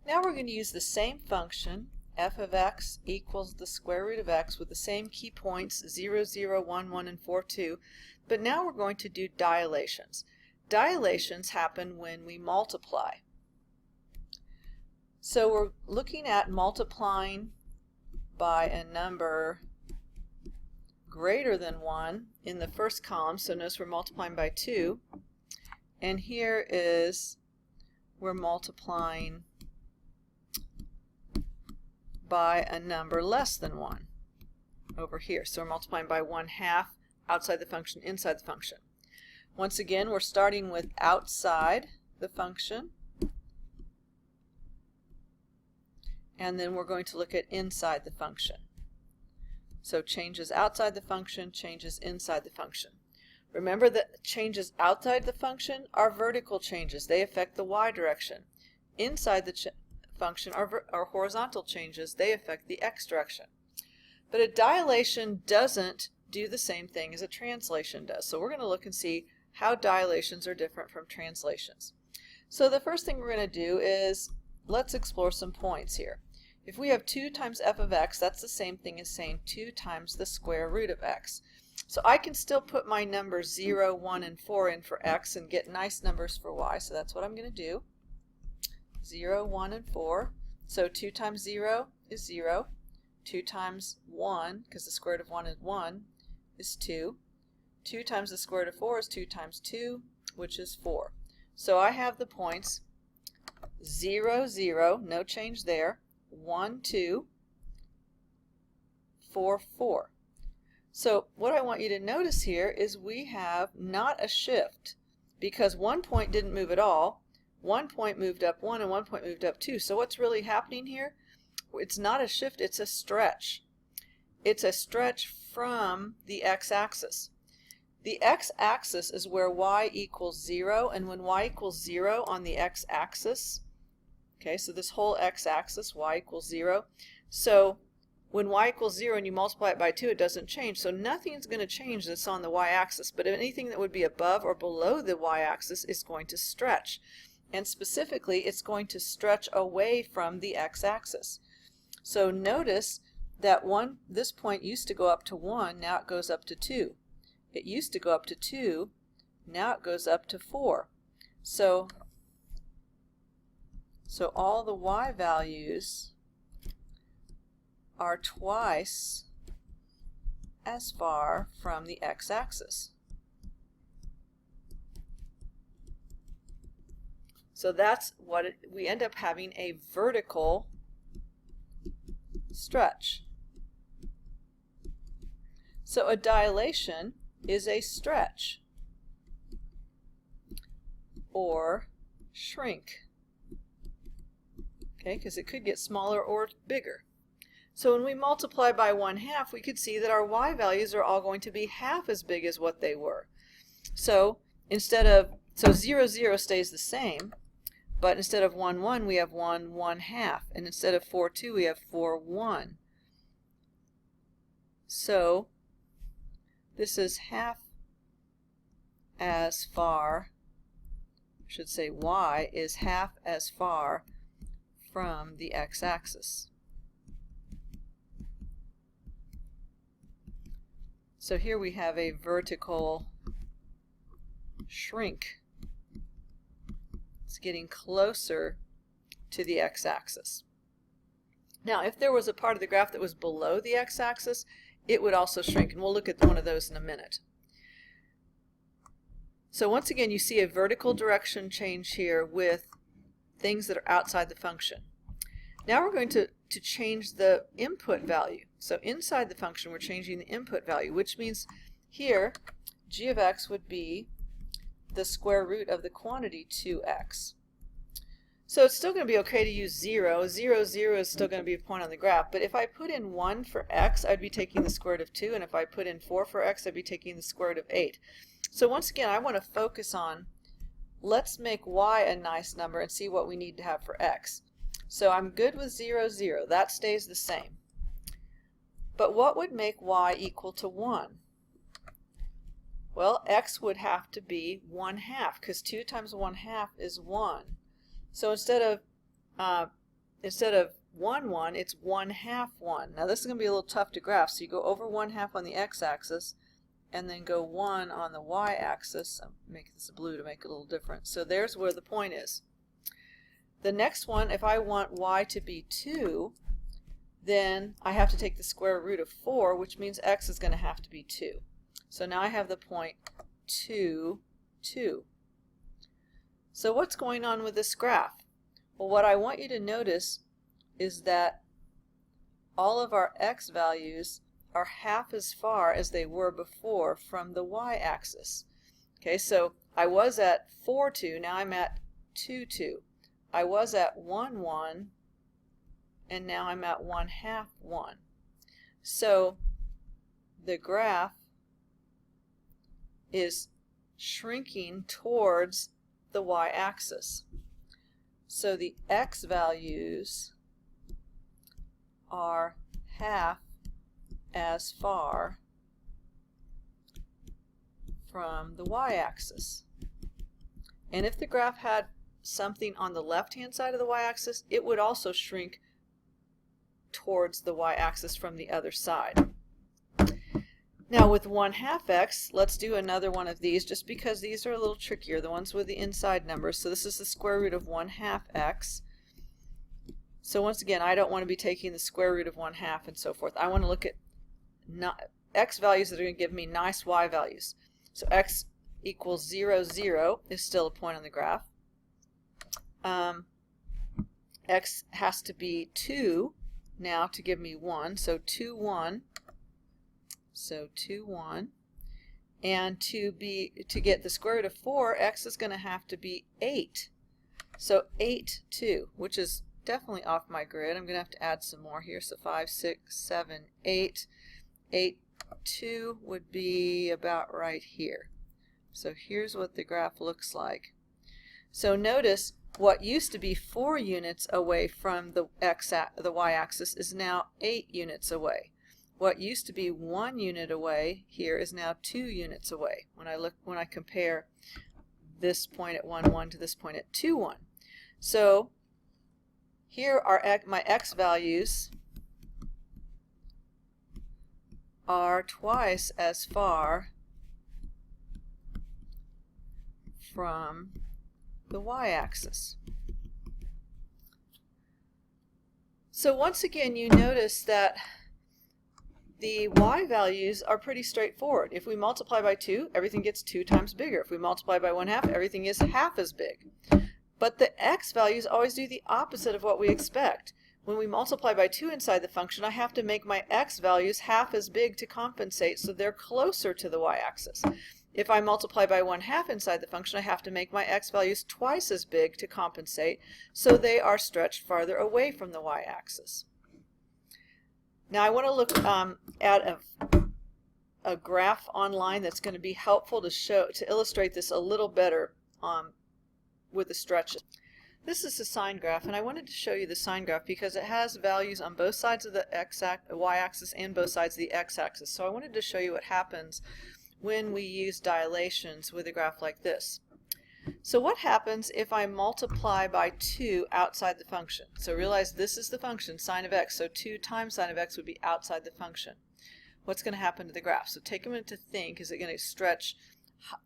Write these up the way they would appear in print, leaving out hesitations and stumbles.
Now we're going to use the same function, f of x equals the square root of x, with the same key points 0, 0, 1, 1, and 4, 2. But now we're going to do dilations. Dilations happen when we multiply. So we're looking at multiplying by a number greater than 1 in the first column. So notice we're multiplying by 2. And here is we're multiplying by a number less than 1 over here. So we're multiplying by 1/2 outside the function, inside the function. Once again, we're starting with outside the function, and then we're going to look at inside the function. So changes outside the function, changes inside the function. Remember that changes outside the function are vertical changes. They affect the y direction. Inside the function are horizontal changes. They affect the x direction. But a dilation doesn't do the same thing as a translation does. So we're going to look and see how dilations are different from translations. So the first thing we're going to do is let's explore some points here. If we have 2 times f of x, that's the same thing as saying 2 times the square root of x. So I can still put my numbers 0, 1, and 4 in for x and get nice numbers for y. So that's what I'm going to do. 0, 1, and 4. So 2 times 0 is 0. 2 times 1, because the square root of 1 is 1, is 2. 2 times the square root of 4 is 2 times 2, which is 4. So I have the points 0, 0, no change there, 1, 2, 4, 4. So what I want you to notice here is we have not a shift, because 1 point didn't move at all. 1 point moved up 1 and 1 point moved up 2. So what's really happening here? It's not a shift, it's a stretch. It's a stretch from the x-axis. The x-axis is where y equals 0, and when y equals 0 on the x-axis, okay, so this whole x-axis, y equals 0. So when y equals 0 and you multiply it by 2, it doesn't change. So nothing's going to change that's on the y-axis, but anything that would be above or below the y-axis is going to stretch. And specifically, it's going to stretch away from the x-axis. So notice that this point used to go up to 1, now it goes up to 2. It used to go up to 2, now it goes up to 4. So all the y values are twice as far from the x-axis. So that's what we end up having, a vertical stretch. So a dilation is a stretch or shrink, okay, because it could get smaller or bigger. So when we multiply by 1/2, we could see that our y values are all going to be half as big as what they were. So 0, 0 stays the same, but instead of 1, 1, we have 1, 1/2, and instead of 4, 2, we have 4, 1. So this is half as far, I should say y is half as far from the x-axis. So here we have a vertical shrink. It's getting closer to the x-axis. Now, if there was a part of the graph that was below the x-axis, it would also shrink, and we'll look at one of those in a minute. So once again, you see a vertical direction change here with things that are outside the function. Now we're going to change the input value. So inside the function, we're changing the input value, which means here g of x would be the square root of the quantity 2x. So it's still going to be okay to use 0. 0, 0 is still going to be a point on the graph, but if I put in 1 for x, I'd be taking the square root of 2, and if I put in 4 for x, I'd be taking the square root of 8. So once again, I want to focus on, let's make y a nice number and see what we need to have for x. So I'm good with 0, 0. That stays the same. But what would make y equal to 1? Well, x would have to be 1/2, because 2 times 1/2 is 1. So instead of instead of 1, 1, it's 1/2, 1. Now this is going to be a little tough to graph, so you go over 1/2 on the x-axis and then go 1 on the y-axis. I'm making this blue to make it a little different. So there's where the point is. The next one, if I want y to be 2, then I have to take the square root of 4, which means x is going to have to be 2. So now I have the point 2, 2. So what's going on with this graph? Well, what I want you to notice is that all of our x values are half as far as they were before from the y-axis. Okay, so I was at 4, 2, now I'm at 2, 2. I was at 1, 1, and now I'm at 1/2, 1. So the graph is shrinking towards the y-axis. So the x values are half as far from the y-axis. And if the graph had something on the left-hand side of the y-axis, it would also shrink towards the y-axis from the other side. Now with 1/2 x, let's do another one of these just because these are a little trickier, the ones with the inside numbers. So this is the square root of 1/2 x. So once again, I don't want to be taking the square root of 1/2 and so forth. I want to look at x values that are going to give me nice y values. So x equals 0, 0 is still a point on the graph. X has to be 2 now to give me 1, so 2, 1. So 2, 1. And to get the square root of 4, x is going to have to be 8. So 8, 2, which is definitely off my grid. I'm going to have to add some more here. So 5, 6, 7, 8. 8, 2 would be about right here. So here's what the graph looks like. So notice what used to be 4 units away from the y-axis is now 8 units away. What used to be 1 unit away here is now 2 units away when I compare this point at 1, 1 to this point at 2, 1. So here are my x values are twice as far from the y-axis. So once again, you notice that the y values are pretty straightforward. If we multiply by 2, everything gets 2 times bigger. If we multiply by 1/2, everything is half as big. But the x values always do the opposite of what we expect. When we multiply by 2 inside the function, I have to make my x values half as big to compensate so they're closer to the y-axis. If I multiply by 1/2 inside the function, I have to make my x values twice as big to compensate so they are stretched farther away from the y-axis. Now I want to look at a graph online that's going to be helpful to illustrate this a little better with the stretches. This is the sine graph, and I wanted to show you the sine graph because it has values on both sides of the y-axis and both sides of the x-axis. So I wanted to show you what happens when we use dilations with a graph like this. So what happens if I multiply by 2 outside the function? So realize this is the function, sine of x, so 2 times sine of x would be outside the function. What's going to happen to the graph? So take a minute to think, is it going to stretch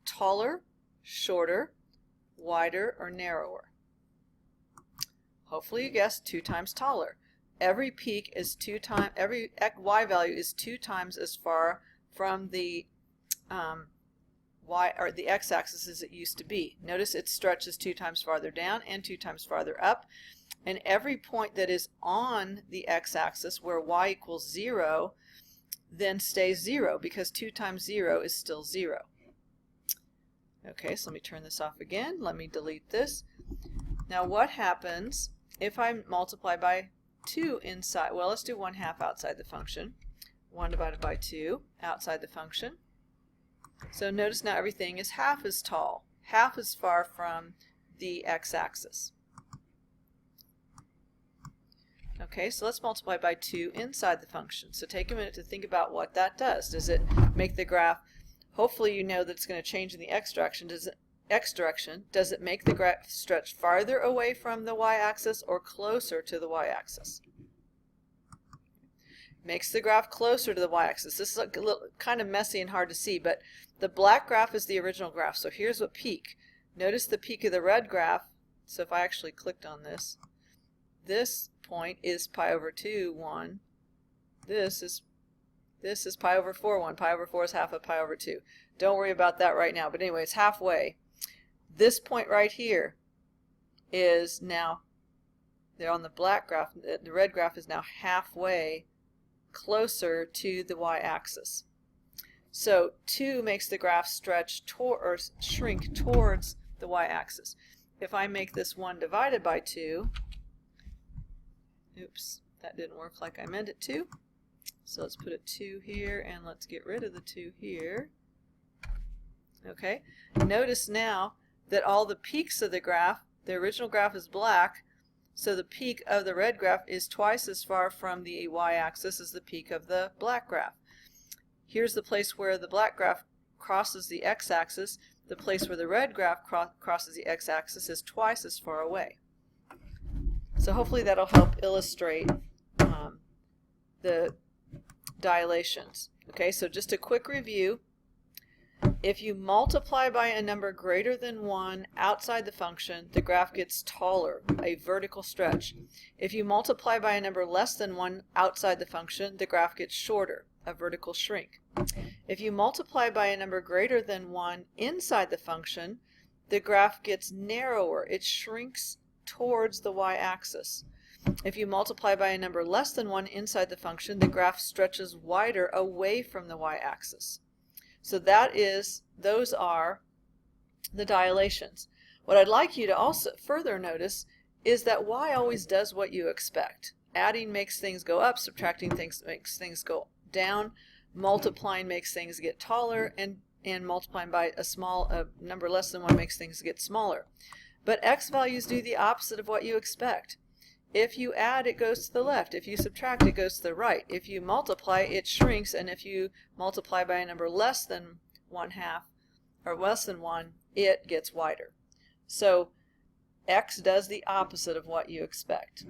taller, shorter, wider, or narrower? Hopefully you guessed 2 times taller. Every peak is 2 times, every y value is 2 times as far from the the x-axis as it used to be. Notice it stretches 2 times farther down and 2 times farther up, and every point that is on the x-axis where y equals 0 then stays 0 because 2 times 0 is still 0. Okay, so let me turn this off again. Let me delete this. Now what happens if I multiply by 2 inside? Well, let's do 1/2 outside the function. 1 divided by 2 outside the function. So notice now everything is half as tall, half as far from the x-axis. Okay, so let's multiply by 2 inside the function. So take a minute to think about what that does. Does it make the graph, hopefully you know that it's going to change in the x direction, does it x direction, does it make the graph stretch farther away from the y-axis or closer to the y-axis? Makes the graph closer to the y-axis. This is a little, kind of messy and hard to see, but the black graph is the original graph. So here's what peak. Notice the peak of the red graph. So if I actually clicked on this, this point is pi over 2, 1. This is pi over 4, 1. Pi over 4 is half of pi over 2. Don't worry about that right now. But anyway, it's halfway. This point right here is now, they're on the black graph, the red graph is now halfway closer to the y-axis. So 2 makes the graph stretch or shrink towards the y-axis. If I make this 1 divided by 2, oops, that didn't work like I meant it to. So let's put a 2 here and let's get rid of the 2 here. Okay, notice now that all the peaks of the graph, the original graph is black, so the peak of the red graph is twice as far from the y-axis as the peak of the black graph. Here's the place where the black graph crosses the x-axis. The place where the red graph crosses the x-axis is twice as far away. So hopefully that'll help illustrate the dilations. Okay, so just a quick review. If you multiply by a number greater than 1 outside the function, the graph gets taller, a vertical stretch. If you multiply by a number less than 1 outside the function, the graph gets shorter, a vertical shrink. If you multiply by a number greater than 1 inside the function, the graph gets narrower. It shrinks towards the y-axis. If you multiply by a number less than 1 inside the function, the graph stretches wider away from the y-axis. So those are the dilations. What I'd like you to also further notice is that y always does what you expect. Adding makes things go up, subtracting makes things go down, multiplying makes things get taller, and multiplying by a number less than 1 makes things get smaller. But x values do the opposite of what you expect. If you add, it goes to the left. If you subtract, it goes to the right. If you multiply, it shrinks, and if you multiply by a number less than 1/2 or less than 1, it gets wider. So x does the opposite of what you expect.